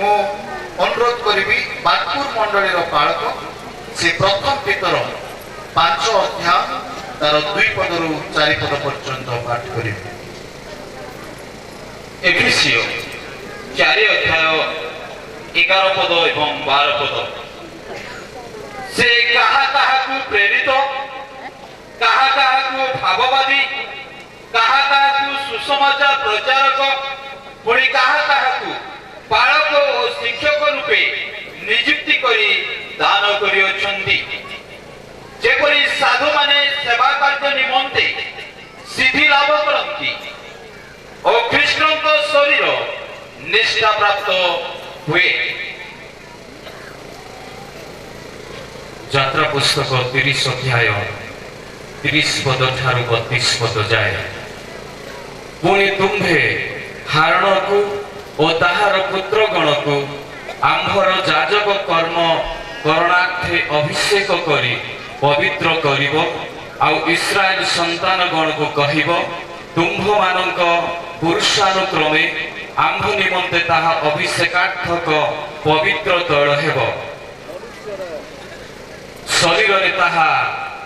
मु अनुरोध करी बागपुर मंडली पालक से प्रथम पितर 5 अध्याय तार 2 पद रु 4 पद पर्यंत पाठ करी। एफिसियो 4 अध्याय 11 पद एवं 12 पद से कहा को प्रेरित कहा को भाववादी कहा को सुसमाचार प्रचारक पुणी कहा को पालक और शिक्षक रूपे नियुक्ति करी दान करियोछंती जेपरि साधु माने सेवा कार्य निमंते सिद्धि लाभ करती और कृष्ण को शरीर निष्ठा प्राप्त हुए। यात्रा पुस्तक 30 अध्याय 30 पद ठारू 32 पद जाए। पुणी तुम्भे हारण को और ताहार पुत्रगण को आंभर जाजक कर्म करणार्थे अभिषेक करी पवित्र करिबो आउ इस्राएल संतान गण को कहिबो तुम्भ मानक पुरुषानुक्रमे आंभ निमंते ताहा अभिषेकार्थक पवित्र तैल हेबो शरीर रे ताहा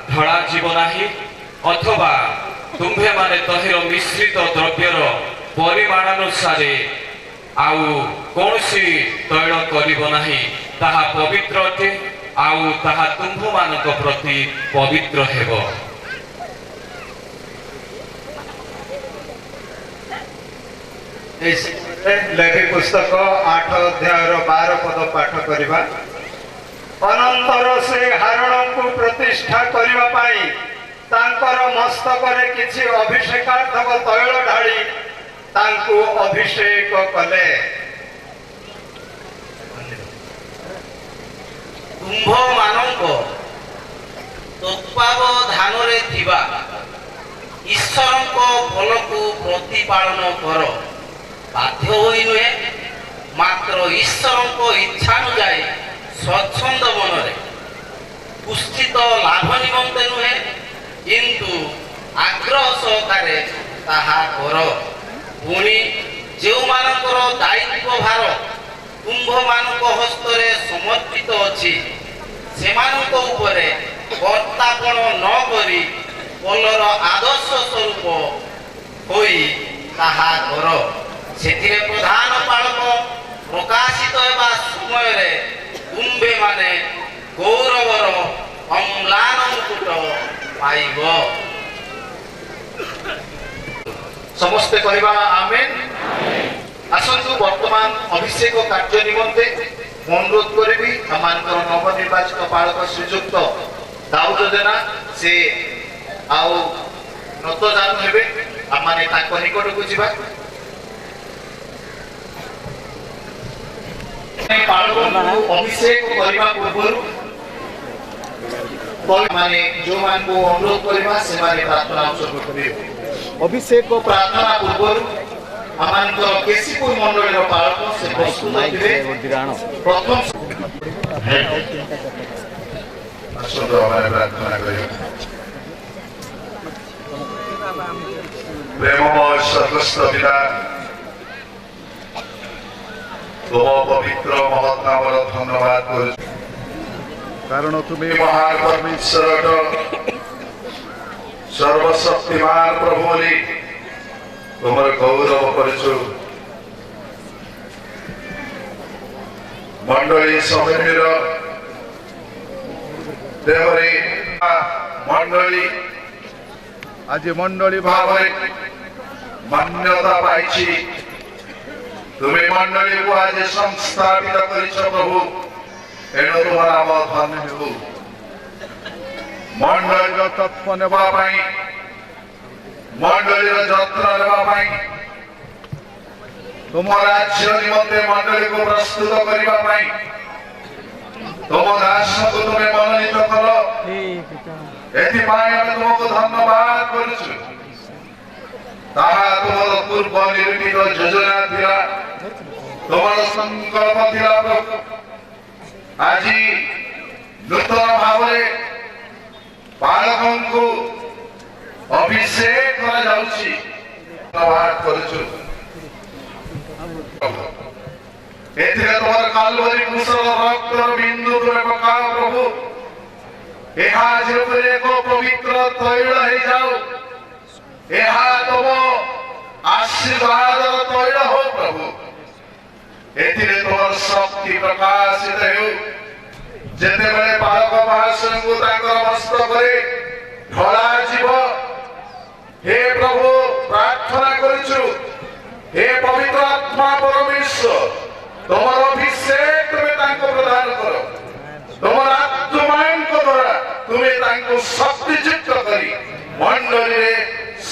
ढला जीव नाही अथवा तुम्भे माने तहिर मिश्रित द्रव्यर परिमाणानुसारे आउ कौनसी तैल करिबो नाही ताहा पवित्र अटे आउ ताहा तुम्भ मानक प्रति पवित्र हेबो। लेखी पुस्तक 8 अध्याय 12 पद पाठ करिबा। अनंतर से हारण को प्रतिष्ठा करिबा पाई तांकर मस्तक रे किछि अभिषेकार्थक तैल ढाली तांको अभिषेक कले। कुंभ मानक तत्वावधान रे थिबा ईश्वर को फल को प्रतिपालन कर बाध्य होई नुहे मात्र ईश्वर को इच्छानुजाई स्वच्छंद मन रे पुष्टित लाभ निमंते नुहे किंतु आग्रह सहकारे ताहा कर। पुणी जो मानकर दायित्व भार कुंभ मानक हस्तरे समर्पित अछि सेमानक उपरे कर्तापण न करी पलर आदर्श स्वरूप होई ताहा कर। सेतिरे प्रधान पालक प्रकाशित हेबा समय रे कुंभे माने गौरवर अम्लान मुकुट पाइब। समस्ते कहवा आमेन। आसंतु वर्तमान अभिषेक कार्य निमंते अनुरोध करी आमर नवनिर्वाचित पालक श्रीजुक्त दाऊद जेना से आउ नत जानू हेबे आमाने ताको निकट को जिबा। पालक अभिषेक करबा पूर्व माने जो मान को अनुरोध करबा से माने प्रार्थना उत्सर्ग करियो। अभिषेक को प्रार्थना पूर्व आमानकर केसीपुर मंडली पालक से प्रस्तुत दिले प्रथम आसंतो हमारे प्रार्थना करियो। प्रेममय स्वर्गस्थ पिता तुम पवित्र महत् नामर धन्यवाद करू कारण तुम्हें महान परमेश्वर सर्वशक्तिमान प्रभु बोली तुमर गौरव करछु। मंडली समितिर देहरे मंडली आज मंडली भाव मान्यता पाई तुम्हें मंडली को आज संस्थापित कर प्रभु एणु तुम नाम धन्य हो। मंडली तत्व नापी मंडली जत्न नापी तुम राज्य निमंते मंडली को प्रस्तुत करने तुम दास को तुम्हें मनोनीत कर तुमको धन्यवाद करुछु। तुम पूर्व निर्मित योजना थिला तुम संकल्प थिला आज नूतन भाव बालकों को अभिषेक करा धन्यवाद करुछु। ଏଥିରେ ତମର କାଲବରୀ କୁଶଳ ରକ୍ତର ବିନ୍ଦୁ ତୁମେ ପକାଅ ପ୍ରଭୁ। ଏହା ଯେପରି ଏକ ପବିତ୍ର ତୈଳ ହେଇଯାଉ, ଏହା ତମ ଆଶୀର୍ବାଦର ତୈଳ ହଉ ପ୍ରଭୁ। ଏଥିରେ ତମର ଶକ୍ତି ପ୍ରକାଶିତ ହେଉ। ଯେତେବେଳେ ବାଳକ ମହାଶୟଙ୍କୁ ତାଙ୍କର ମସ୍ତକରେ ଢଳାଯିବ, ହେ ପ୍ରଭୁ ପ୍ରାର୍ଥନା କରୁଛୁ, ହେ ପବିତ୍ର ଆତ୍ମା ପରମେଶ୍ୱର, ତମର ଅଭିଷେକ ତୁମେ ତାଙ୍କୁ ପ୍ରଦାନ କର। ତମର ଆତ୍ମାଙ୍କ ଦ୍ୱାରା ତୁମେ ତାଙ୍କୁ ଶକ୍ତିଯୁକ୍ତ କରି ମଣ୍ଡଳୀରେ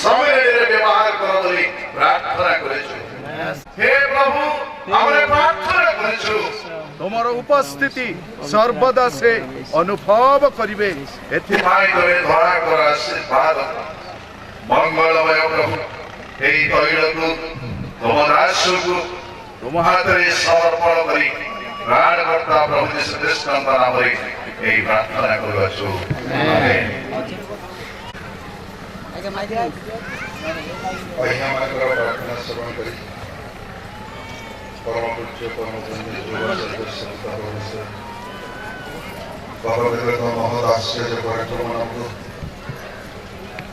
ସମ୍ମିଳନୀରେ ବ୍ୟବହାର କର ବୋଲି ପ୍ରାର୍ଥନା କରିଛୁ। ହେ ପ୍ରଭୁ ଆମେ ପ୍ରାର୍ଥନା କରିଛୁ, তোমার উপস্থিতি সর্বদা সে অনুভব করিবে। ଏଥିପାଇଁ ତୁମେ ଧଳା କର ଆଶୀର୍ବାଦ ମଙ୍ଗଳମୟ ପ୍ରଭୁ। ଏହି ତୈଳକୁ ତୁମ ଦାସକୁ ତୁମ ହାତରେ ସମର୍ପଣ କରି ପ୍ରାଣକର୍ତ୍ତା ପ୍ରଭୁ ଯୀଶୁ ଖ୍ରୀଷ୍ଟଙ୍କ ନାମରେ ଏହି ପ୍ରାର୍ଥନା କରୁଅଛୁ, ଆମେନ୍। ଆଜ୍ଞାମାନଙ୍କର ପ୍ରାର୍ଥନା ଶ୍ରବଣ କରି ପରମ ପୂଜ୍ୟ ପରମ ପୁଣ୍ୟ ଭଗବତ ମହତ ଆଶ୍ଚର୍ଯ୍ୟ ପରାକ୍ରମକୁ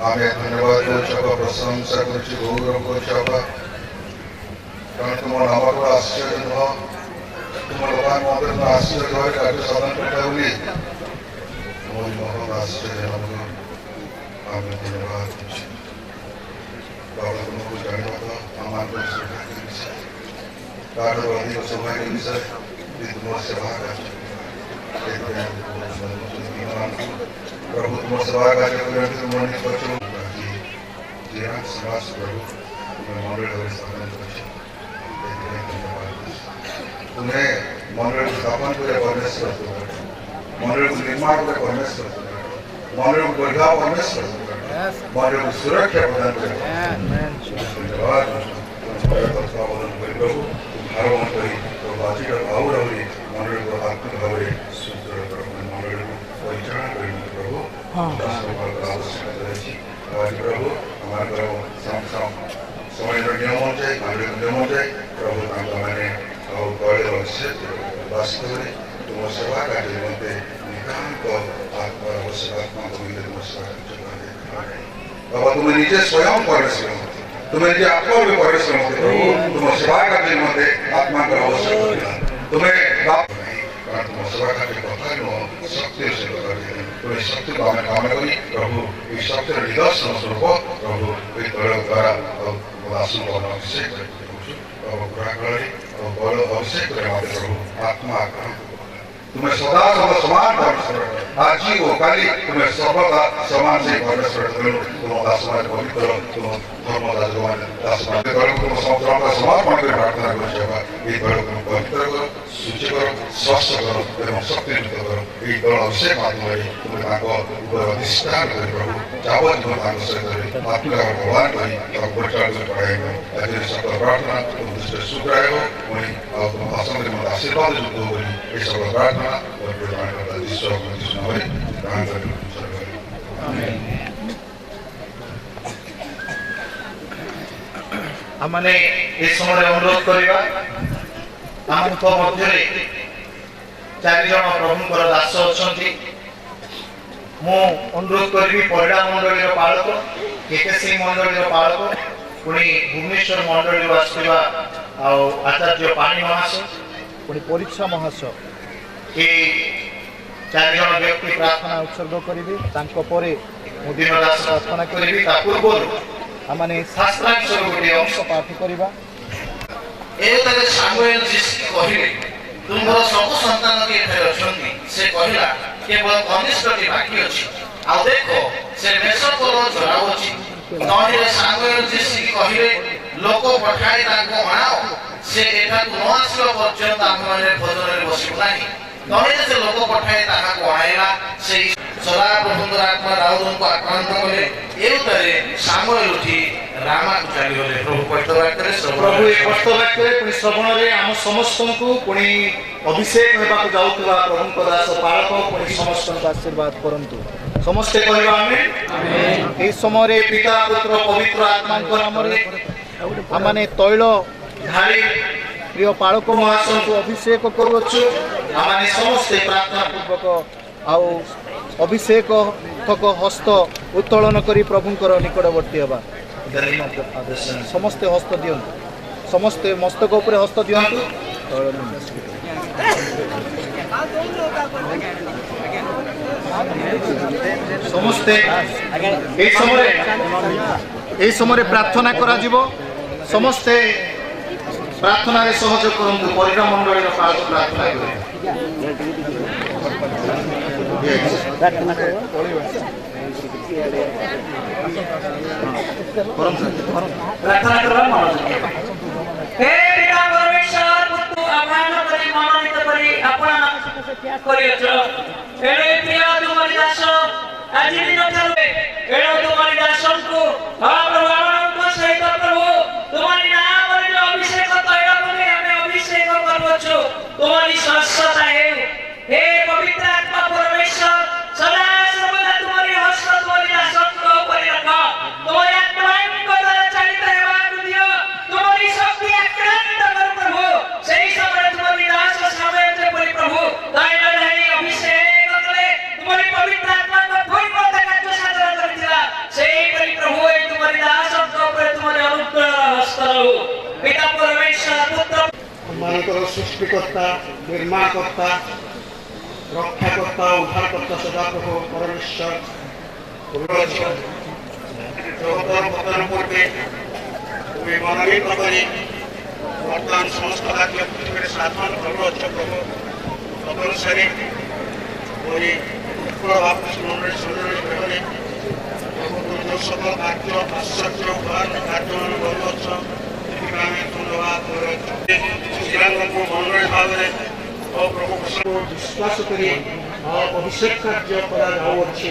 ଆମେ ଧନ୍ୟବାଦ ଦେଉଛୁ, ପ୍ରଶଂସା କରୁଛୁ, ଗୌରବ କରୁଛୁ ବାପା। କାରଣ ତୁମ ନାମର ଆଶ୍ଚର୍ଯ୍ୟ ନୁହଁ, ତୁମ ଲୋକଙ୍କ ମଧ୍ୟରେ ଆଶ୍ଚର୍ଯ୍ୟ ଭାବେ କାର୍ଯ୍ୟ ସାଧନ କରିଥାଏ ବୋଲି ତୁମରି ମହତ ଆଶ୍ଚର୍ଯ୍ୟ ନାମକୁ ଆମେ ଧନ୍ୟବାଦ ଦେଉଛୁ। ବାବା ତୁମକୁ ଜାଣିବା ତ ଆମମାନଙ୍କର ସୌଭାଗ୍ୟ ବିଷୟ, ତାଠାରୁ ଅଧିକ ସୌଭାଗ୍ୟ ବିଷୟ ଯେ ତୁମ ସେବା କାର୍ଯ୍ୟ। ପ୍ରଭୁ ତୁମ ସେବା କାର୍ଯ୍ୟ କରିବାକୁ ତୁମ ନିକଟରୁ ସମାଜ ପ୍ରଭୁ ତୁମେ ମଣ୍ଡଳୀରେ ସ୍ଥାପନ କରିଛ, ସେଥିପାଇଁ ଧନ୍ୟବାଦ। ତୁମେ ମଣ୍ଡଳୀକୁ ସ୍ଥାପନ କରିବା ପରମେଶ୍ୱର, ମଣ୍ଡଳୀକୁ ନିର୍ମାଣ କରିବା ପରମେଶ୍ୱର, ମଣ୍ଡଳୀକୁ ଗଢ଼ିବା ପରମେଶ୍ୱର, ମଣ୍ଡଳୀକୁ ସୁରକ୍ଷା ପ୍ରଦାନ କରିବା ଧନ୍ୟବାଦ। ତତ୍ତ୍ୱାବଧାନ କରି ପ୍ରଭୁ ଆରମ୍ଭ କରି ପ୍ରଭୁ ଆଜିର ଭାବରେ ମଣ୍ଡଳୀକୁ ଆତ୍ମିକ ଭାବରେ ସୁଦୃଢ଼ କର, ମଣ୍ଡଳୀକୁ ପରିଚାଳନା କରି ପ୍ରଭୁ ଆବଶ୍ୟକତା ରହିଛି। ଆଜି ପ୍ରଭୁ ଆମମାନଙ୍କର ସମୟର ନିୟମ ଅନୁଯାୟୀ, ମଣ୍ଡଳୀର ନିୟମ ଅନୁଯାୟୀ ପ୍ରଭୁ ତାଙ୍କମାନେ ଆଉ ଗଳିର ବାସ୍ତବରେ ତୁମ ସେବା କାର୍ଯ୍ୟ ନିମନ୍ତେ ନିତାନ୍ତ ଆତ୍ମାର ଆତ୍ମାଙ୍କ ନିମନ୍ତେ ତୁମ ସେବା କାର୍ଯ୍ୟ କରାଯାଇ ବାବା ତୁମେ ନିଜେ ସ୍ୱୟଂ ପରିଶ୍ରମ, ତୁମେ ନିଜେ ଆତ୍ମରୂପେ ପରିଶ୍ରମ ପ୍ରଭୁ ତୁମ ସେବା କାର୍ଯ୍ୟ ନିମନ୍ତେ ଆତ୍ମାଙ୍କର ଆବଶ୍ୟକତା ତୁମେ କାରଣ ତୁମ ସେବା କାର୍ଯ୍ୟ କଥା ନୁହଁ, ଶକ୍ତିର ସେବା କାର୍ଯ୍ୟ। ତୁମେ ଶକ୍ତିକୁ ଆମେ କାମନା କରି ପ୍ରଭୁ ଏହି ଶକ୍ତିର ନିଦର୍ଶନ ସ୍ୱରୂପ ପ୍ରଭୁ ଏହି ତୈଳ ଦ୍ୱାରା ଦାସଙ୍କୁ ଅଭିଷେକ କରୁଛୁ ପ୍ରଭୁ। ପୁରାକାଳରେ ବଳ ଅଭିଷେକ କରିବା ମୋତେ ପ୍ରଭୁ ଆତ୍ମା ଆକ୍ରାନ୍ତ। ତୁମେ ସଦା ସମାନ ପରମେଶ୍ୱର, ଆଜି ଓ କାଲି ତୁମେ ସର୍ବଦା ସମାନ ସେଇ ପରମେଶ୍ୱର। ତୁମ ଦାସମାନେ ପବିତ୍ର, ତୁମ ଧର୍ମଦାସମାନେ ଦାସମାନେ ତୈଳକୁ ତୁମ ସମର୍ପଣ ସମର୍ପଣ କରି ପ୍ରାର୍ଥନା କରୁଛୁ ବାବା। ଏହି ତୈଳକୁ ତୁମେ ପବିତ୍ର କର, ଶୁଚି କର, ସ୍ୱଚ୍ଛ କର ଏବଂ ଶକ୍ତିଯୁକ୍ତ କର। ଏହି ତୈଳ ଅଭିଷେକ ମାଧ୍ୟମରେ ତୁମେ ତାଙ୍କ ଉପରେ ଅଧିଷ୍ଠାନ କରି ପ୍ରଭୁ ଯାବତୀୟ ତାଙ୍କ ସହିତ ଆତ୍ମିକ ପ୍ରଦାନ କରି ତାଙ୍କୁ ପରିଚାଳନା କରି ପଢ଼ାଇବ। ଆଜିର ସକଳ ପ୍ରାର୍ଥନା ତୁମ ଦୃଷ୍ଟିରେ ଶୁଦ୍ରାୟ ପୁଣି ଆଉ ତୁମ ଦାସଙ୍କ ମଧ୍ୟ ଆଶୀର୍ବାଦ ଯୁକ୍ତ ବୋଲି ଏହି ସକଳ ପ୍ରାର୍ଥନା ଆମେ ଏ ସମୟରେ ଅନୁରୋଧ କରିବା, ଆମଙ୍କ ମଧ୍ୟରେ 4 ଜଣ ପ୍ରଭୁଙ୍କର ଦାସ ଅଛନ୍ତି। ମୁଁ ଅନୁରୋଧ କରିବି ପରିଡ଼ା ମଣ୍ଡଳୀର ପାଳକ, କେକେସି ମଣ୍ଡଳୀର ପାଳକ, ପୁଣି ଭୁବନେଶ୍ୱର ମଣ୍ଡଳୀରୁ ଆସିଥିବା ଆଉ ଆଚାର୍ଯ୍ୟ ପାଣି ମହାଶୟ, ପୁଣି ପରୀକ୍ଷା ମହାଶୟ ଏ 4 ଜଣ ବ୍ୟକ୍ତି ପ୍ରାର୍ଥନା ଉତ୍ସର୍ଗ କରିବେ। ତାଙ୍କ ପରେ ମୁଁ ଦିନ ଦାସ ପ୍ରାର୍ଥନା କରିବି। ତା ପୂର୍ବରୁ ଆମେ ଶାସ୍ତ୍ରାଂଶର ଗୋଟିଏ ଅଂଶ ପାଠ କରିବା। ଏଠାରେ ସାମୁଏଲ କହିଲେ ତୁମର ସବୁ ସନ୍ତାନ ବି ଏଠାରେ ଅଛନ୍ତି। ସେ କହିଲା କେବଳ କନିଷ୍ଠଟି ବାକି ଅଛି, ଆଉ ଦେଖ ସେ ମେଷକର ଚରାଉଛି। ତହିଁରେ ସାମୁଏଲ କହିଲେ ଲୋକ ପଠାଇ ତାଙ୍କୁ ଅଣାଅ, ସେ ଏଠାକୁ ନ ଆସିବା ପର୍ଯ୍ୟନ୍ତ ଆମମାନେ ଭୋଜନରେ ବସିବୁ ନାହିଁ। ତହିଁରେ ସେ ଲୋକ ପଠାଇ ତାହାକୁ ଅଣାଇଲା। ସେଇ ସଦା ପ୍ରଭୁଙ୍କର ଆତ୍ମା ଦାଉଦଙ୍କୁ ଆକ୍ରାନ୍ତ କଲେ। ଏଉତରେ ସାମୁଏଲ ଉଠି ରାମାକୁ ଚାଲିଗଲେ। ପ୍ରଭୁ କଷ୍ଟ ବାକ୍ୟରେ ପ୍ରଭୁ ଏ କଷ୍ଟ ବାକ୍ୟରେ ପୁଣି ଶ୍ରବଣରେ ଆମ ସମସ୍ତଙ୍କୁ ପୁଣି ଅଭିଷେକ ହେବାକୁ ଯାଉଥିବା ପ୍ରଭୁଙ୍କ ଦାସ ପାଳକ ପୁଣି ସମସ୍ତଙ୍କୁ ଆଶୀର୍ବାଦ କରନ୍ତୁ। ସମସ୍ତେ କହିବା ଆମେ ଏହି ସମୟରେ ପିତା ପୁତ୍ର ପବିତ୍ର ଆତ୍ମାଙ୍କ ନାମରେ ଆମମାନେ ତୈଳ ଢାଳି ପ୍ରିୟ ପାଳକ ମହାଶୟଙ୍କୁ ଅଭିଷେକ କରୁଅଛୁ। ଆମମାନେ ସମସ୍ତେ ପ୍ରାର୍ଥନା ପୂର୍ବକ ଆଉ ଅଭିଷେକ ଥକ ହସ୍ତ ଉତ୍ତୋଳନ କରି ପ୍ରଭୁଙ୍କର ନିକଟବର୍ତ୍ତୀ ହେବା। ସମସ୍ତେ ହସ୍ତ ଦିଅନ୍ତୁ, ସମସ୍ତେ ମସ୍ତକ ଉପରେ ହସ୍ତ ଦିଅନ୍ତୁ। ସମସ୍ତେ এই সময়ে প্রার্থনা କରାଯିବ। ସମସ୍ତେ ପ୍ରାର୍ଥନାରେ ସହଯୋଗ କରନ୍ତୁ। ପରିବାର ମଣ୍ଡଳୀର ପାଳକ ପ୍ରାର୍ଥନା କରିବେ। ପ୍ରାର୍ଥନା କରିବା ମନୋଯୋଗ। ହେ ପିତା ପରମେଶ୍ୱର, ପୁତ୍ର ଆହ୍ୱାନ କରି ମନୋନୀତ କରି ଆପଣ କରିଅଛ। ଏଣେ ପ୍ରିୟ ତୁମରି ଦାସ ଆଜି ଦିନ ଠାରୁ ଏଣେ ତୁମରି ଦାସଙ୍କୁ ପ୍ରଭୁଙ୍କ ସହିତ ପ୍ରଭୁ ତୁମରି ନାମରେ ଅଭିଷେକ ତୈଳ କରି ଆମେ ଅଭିଷେକ କରୁଅଛୁ। ତୁମରି ସ୍ୱଚ୍ଛତା ହେଉ। ହେ ପବିତ୍ର ଆତ୍ମା ପରମେଶ୍ୱର, ସଦା ସର୍ବଦା ତୁମରି ହସ୍ତ ତୁମରି ଦାସଙ୍କ ଉପରେ ରଖ। ତୁମରି ଆତ୍ମାଙ୍କ ଦ୍ୱାରା ଚାଳିତ ହେବାକୁ ଦିଅ। ତୁମରି ଶକ୍ତି ଆକ୍ରାନ୍ତ କର ପ୍ରଭୁ। ସେହି ସମୟରେ ତୁମରି ଦାସ ସମୟ ଯେପରି ପ୍ରଭୁ ତୈଳ ଢାଳି ଅଭିଷେକ କଲେ ତୁମରି ପବିତ୍ର ଆତ୍ମାଙ୍କ ପୂର୍ଣ୍ଣତା କାର୍ଯ୍ୟ ସାଧନ କରିଥିଲା। ସେହିପରି ପ୍ରଭୁ ଏହି ତୁମରି ଦାସଙ୍କ ଉପରେ ତୁମରି ଅନୁଗ୍ରହ ହସ୍ତ ରହୁ। ପିତା ପରମେଶ୍ୱର, ପୁତ୍ର ମାନଙ୍କର ସୃଷ୍ଟିକର୍ତ୍ତା, ନିର୍ମାଣକର୍ତ୍ତା, ରକ୍ଷାକର୍ତ୍ତା, ଉଦ୍ଧାରକର୍ତ୍ତା ସଦାପ୍ରଭୁ ପରମେଶ୍ୱର, ଜଗତର ପତନ ପୂର୍ବେ ତୁମେ ମନୋନୀତ କରି ବର୍ତ୍ତମାନ ସମସ୍ତ କାର୍ଯ୍ୟ ପୃଥିବୀରେ ସାଧନ କରୁଅଛ ପ୍ରଭୁ। ତଦନୁସାରେ ମୋରି ଉତ୍କଳ ବାପୁଷ୍ୟ ମଣ୍ଡଳୀ ସମ୍ମିଳନୀ ଗ୍ରହରେ ପ୍ରଭୁ ଯେଉଁ ସକଳ କାର୍ଯ୍ୟ ଆଶ୍ଚର୍ଯ୍ୟ ଉପହାର କାର୍ଯ୍ୟମାନ କରୁଅଛ, ସେଥିପାଇଁ ଆମେ ଧନ୍ୟବାଦ କରୁଅଛୁ। ଶ୍ରୀରାମଙ୍କୁ ମଣ୍ଡଳୀ ଭାବରେ ବିଶ୍ୱାସ କରି ଅଭିଷେକ କାର୍ଯ୍ୟ କରାଯାଉଅଛି।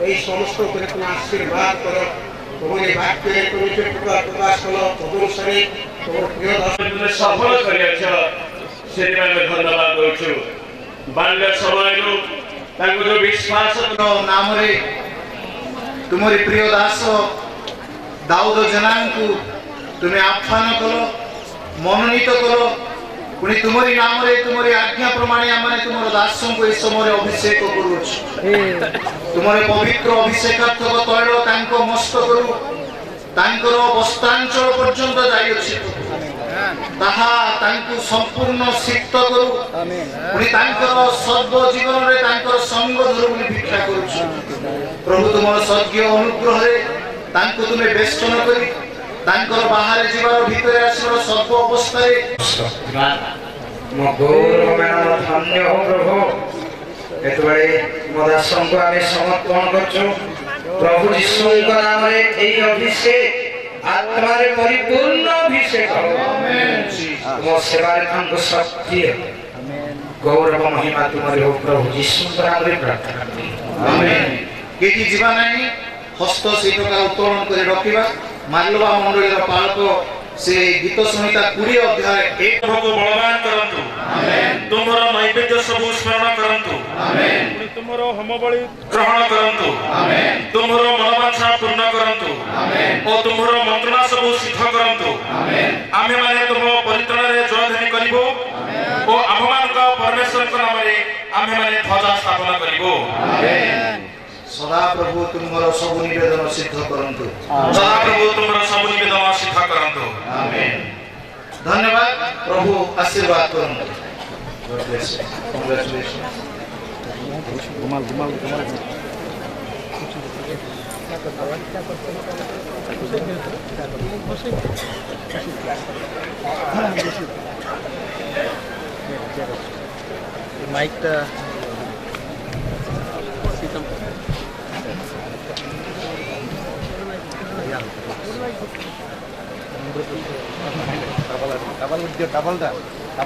ଏହି ସମସ୍ତ ଉପରେ ତୁମେ ଆଶୀର୍ବାଦ କର। ତୁମରି ବାକ୍ୟରେ ତୁମେ ଯେ ପ୍ରକାଶ କଲ ତଦନୁସାରେ ତୁମର ପ୍ରିୟ ଦାସ ତୁମେ ସଫଳ କରିଅଛ, ସେଥିପାଇଁ ଆମେ ଧନ୍ୟବାଦ ଦଉଛୁ। ବାଲ୍ୟ ସମୟରୁ ତାଙ୍କୁ ଯୋଉ ବିଶ୍ୱାସ ନାମରେ ତୁମରି ପ୍ରିୟ ଦାସ ଦାଉଦ ଜେନାଙ୍କୁ ତୁମେ ଆହ୍ୱାନ କଲ, ମନୋନୀତ କଲ। ପୁଣି ତୁମରି ନାମରେ ତୁମରି ଆଜ୍ଞା ପ୍ରମାଣେ ଆମେ ତୁମର ଦାସଙ୍କୁ ଏହି ସମୟରେ ଅଭିଷେକ କରୁଅଛୁ। ତୁମର ପବିତ୍ର ଅଭିଷେକାତ୍ମକ ତୈଳ ତାଙ୍କ ମସ୍ତକରୁ ତାଙ୍କର ବସ୍ତ୍ରାଞ୍ଚଳ ପର୍ଯ୍ୟନ୍ତ ଯାଇଅଛି। ତାହା ତାଙ୍କୁ ସମ୍ପୂର୍ଣ୍ଣ ସିକ୍ତ କରୁ। ପୁଣି ତାଙ୍କର ସର୍ବ ଜୀବନରେ ତାଙ୍କର ସଙ୍ଗ ଧରୁ ବୋଲି ଭିକ୍ଷା କରୁଛୁ। ପ୍ରଭୁ ତୁମର ସ୍ୱର୍ଗୀୟ ଅନୁଗ୍ରହରେ ତାଙ୍କୁ ତୁମେ ବେଷ୍ଟନ କରି ତାଙ୍କର ବାହାରେ ଯିବାର ଭିତରେ ଆସିବାର ସର୍ବ ଅବସ୍ଥାରେ ମୋ ଗୌରବମୟ ଧନ୍ୟ ହଉ ପ୍ରଭୁ। ଯେତେବେଳେ ମୋ ଦାସଙ୍କୁ ଆମେ ସମର୍ପଣ କରୁଛୁ ପ୍ରଭୁ ଯୀଶୁଙ୍କ ନାମରେ ଏହି ଅଭିଷେକ ଆତ୍ମାରେ ପରିପୂର୍ଣ୍ଣ ଅଭିଷେକ ମୋ ସେବାରେ ତାଙ୍କୁ ଶକ୍ତି ଗୌରବ ମହିମା ତୁମରି ହଉ ପ୍ରଭୁ ଯୀଶୁଙ୍କ ନାମରେ ପ୍ରାର୍ଥନା କরি। କେହି ଯିବା ନାହିଁ। ହସ୍ତ ସେଇ ପ୍ରକାର ଉତ୍ତୋଳନ କରି ରଖିବା। ମାଲ୍ୟବା ମଣ୍ଡଳୀର ପାଳକ ସେ ଗୀତ ସଂହିତା 20 ଅଧ୍ୟାୟ 1 ପ୍ରଭୁକୁ ବଳବାନ କରନ୍ତୁ। ତୁମର ନୈବେଦ୍ୟ ସବୁ ସ୍ମରଣ କରନ୍ତୁ। ତୁମର ହୋମବଳି ଗ୍ରହଣ କରନ୍ତୁ। ତୁମର ମନୋବାଞ୍ଛା ପୂର୍ଣ୍ଣ କରନ୍ତୁ ଓ ତୁମର ମନ୍ତ୍ରଣା ସବୁ ସିଦ୍ଧ କରନ୍ତୁ। ଆମେମାନେ ତୁମ ପରିତ୍ରାଣରେ ଜୟଧ୍ୱନି କରିବୁ ଓ ଆମ୍ଭମାନଙ୍କ ପରମେଶ୍ୱରଙ୍କ ନାମରେ ଆମେମାନେ ଧ୍ୱଜା ସ୍ଥାପନ କରିବୁ। ସଦାପ୍ରଭୁ ତୁମର ସବୁ ନିବେଦନ ସିଦ୍ଧ କରନ୍ତୁ। ସଦାପ୍ରଭୁ ତୁମର ସବୁ ନିବେଦନ ସିଦ୍ଧ କରନ୍ତୁ। ଧନ୍ୟବାଦ। ପ୍ରଭୁ ଆଶୀର୍ବାଦ କରନ୍ତୁ। କଂଗ୍ରାଚୁଲେସନ୍। ମାଇକ୍ଟା double double